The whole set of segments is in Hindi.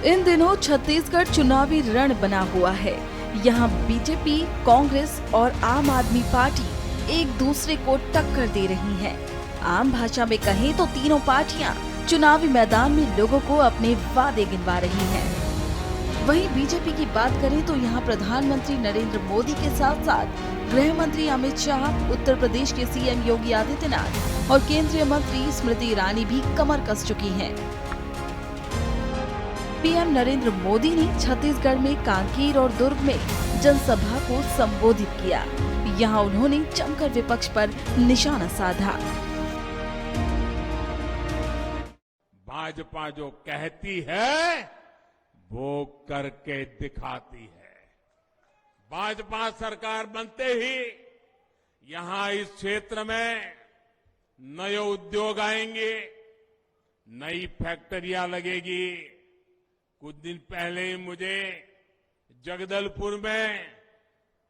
इन दिनों छत्तीसगढ़ चुनावी रण बना हुआ है। यहाँ बीजेपी, कांग्रेस और आम आदमी पार्टी एक दूसरे को टक्कर दे रही हैं। आम भाषा में कहें तो तीनों पार्टियां चुनावी मैदान में लोगों को अपने वादे गिनवा रही हैं। वहीं बीजेपी की बात करें तो यहाँ प्रधानमंत्री नरेंद्र मोदी के साथ साथ गृह मंत्री अमित शाह, उत्तर प्रदेश के सीएम योगी आदित्यनाथ और केंद्रीय मंत्री स्मृति ईरानी भी कमर कस चुकी हैं। पीएम नरेंद्र मोदी ने छत्तीसगढ़ में कांकेर और दुर्ग में जनसभा को संबोधित किया। यहाँ उन्होंने जमकर विपक्ष पर निशाना साधा। भाजपा जो कहती है वो करके दिखाती है। भाजपा सरकार बनते ही यहाँ इस क्षेत्र में नए उद्योग आएंगे, नई फैक्ट्रियां लगेगी। कुछ दिन पहले ही मुझे जगदलपुर में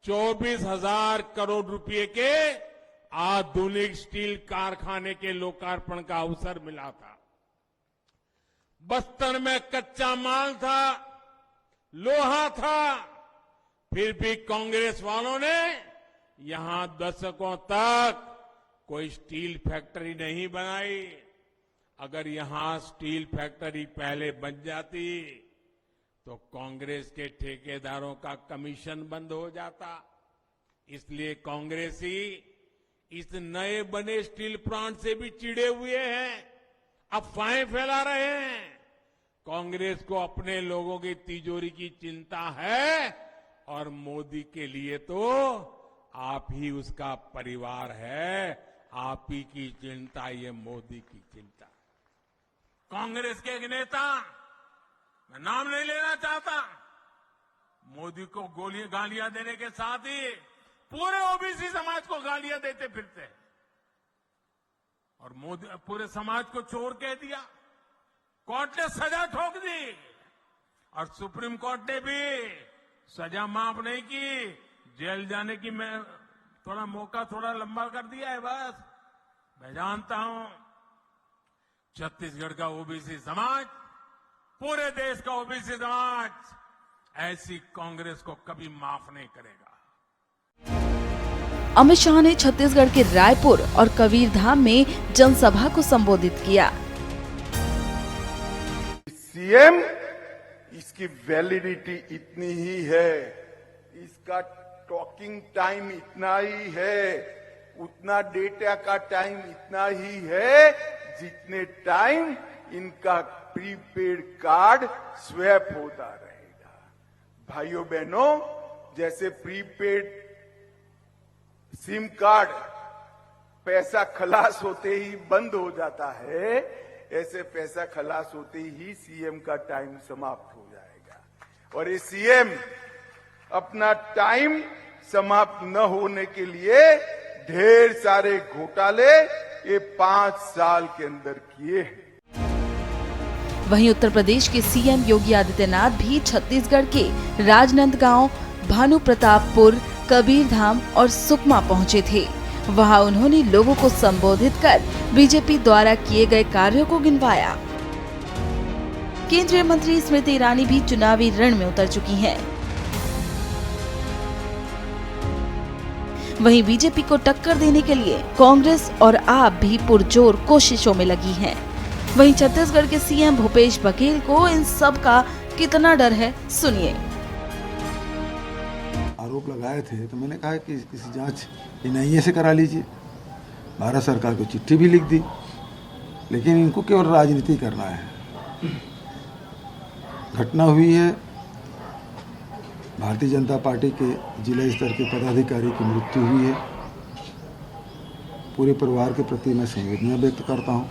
24,000 करोड़ रुपए के आधुनिक स्टील कारखाने के लोकार्पण का अवसर मिला था। बस्तर में कच्चा माल था, लोहा था, फिर भी कांग्रेस वालों ने यहां दशकों तक कोई स्टील फैक्ट्री नहीं बनाई। अगर यहां स्टील फैक्ट्री पहले बन जाती तो कांग्रेस के ठेकेदारों का कमीशन बंद हो जाता। इसलिए कांग्रेसी इस नए बने स्टील प्लांट से भी चिढ़े हुए हैं, अफवाहें फैला रहे हैं। कांग्रेस को अपने लोगों की तिजोरी की चिंता है और मोदी के लिए तो आप ही उसका परिवार है। आप ही की चिंता, ये मोदी की चिंता। कांग्रेस के एक नेता, मैं नाम नहीं लेना चाहता, मोदी को गालियां देने के साथ ही पूरे ओबीसी समाज को गालियां देते फिरते और मोदी पूरे समाज को चोर कह दिया। कोर्ट ने सजा ठोक दी और सुप्रीम कोर्ट ने भी सजा माफ नहीं की, जेल जाने की मैं थोड़ा मौका थोड़ा लंबा कर दिया है। बस मैं जानता हूं छत्तीसगढ़ का ओबीसी समाज, पूरे देश का ओबीसी समाज ऐसी कांग्रेस को कभी माफ नहीं करेगा। अमित शाह ने छत्तीसगढ़ के रायपुर और कबीरधाम में जनसभा को संबोधित किया। सीएम, इसकी वैलिडिटी इतनी ही है, इसका टॉकिंग टाइम इतना ही है, उतना डेटा का टाइम इतना ही है जितने टाइम इनका प्रीपेड कार्ड स्वैप होता रहेगा। भाइयों बहनों, जैसे प्रीपेड सिम कार्ड पैसा खलास होते ही बंद हो जाता है, ऐसे पैसा खलास होते ही सीएम का टाइम समाप्त हो जाएगा। और ये सीएम अपना टाइम समाप्त न होने के लिए ढेर सारे घोटाले ये 5 साल के अंदर किए हैं। वहीं उत्तर प्रदेश के सीएम योगी आदित्यनाथ भी छत्तीसगढ़ के राजनांदगांव, भानु प्रतापपुर, कबीरधाम और सुकमा पहुंचे थे। वहां उन्होंने लोगों को संबोधित कर बीजेपी द्वारा किए गए कार्यों को गिनवाया। केंद्रीय मंत्री स्मृति ईरानी भी चुनावी रण में उतर चुकी हैं। वहीं बीजेपी को टक्कर देने के लिए कांग्रेस और आप भी पुरजोर कोशिशों में लगी हैं। वहीं छत्तीसगढ़ के सीएम भूपेश बघेल को इन सब का कितना डर है, सुनिए। आरोप लगाए थे तो मैंने कहा कि इस जांच एनआईए से करा लीजिए। भारत सरकार को चिट्ठी भी लिख दी, लेकिन इनको केवल राजनीति करना है। घटना हुई है, भारतीय जनता पार्टी के जिला स्तर के पदाधिकारी की मृत्यु हुई है। पूरे परिवार के प्रति मैं संवेदना व्यक्त करता हूं,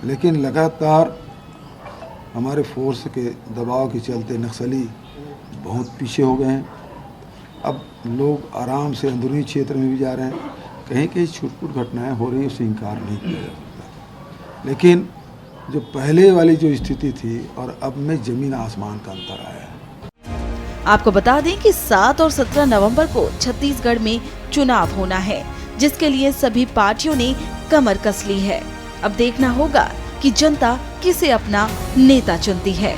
लेकिन लगातार हमारे फोर्स के दबाव के चलते नक्सली बहुत पीछे हो गए हैं। अब लोग आराम से अंदरूनी क्षेत्र में भी जा रहे हैं। कहीं कहीं छूट-फूट घटनाएं हो रही है, उससे इनकार नहीं किया जा सकता, लेकिन जो पहले वाली जो स्थिति थी और अब में जमीन आसमान का अंतर आया है। आपको बता दें कि 7 और 17 नवंबर को छत्तीसगढ़ में चुनाव होना है, जिसके लिए सभी पार्टियों ने कमर कस ली है। अब देखना होगा कि जनता किसे अपना नेता चुनती है।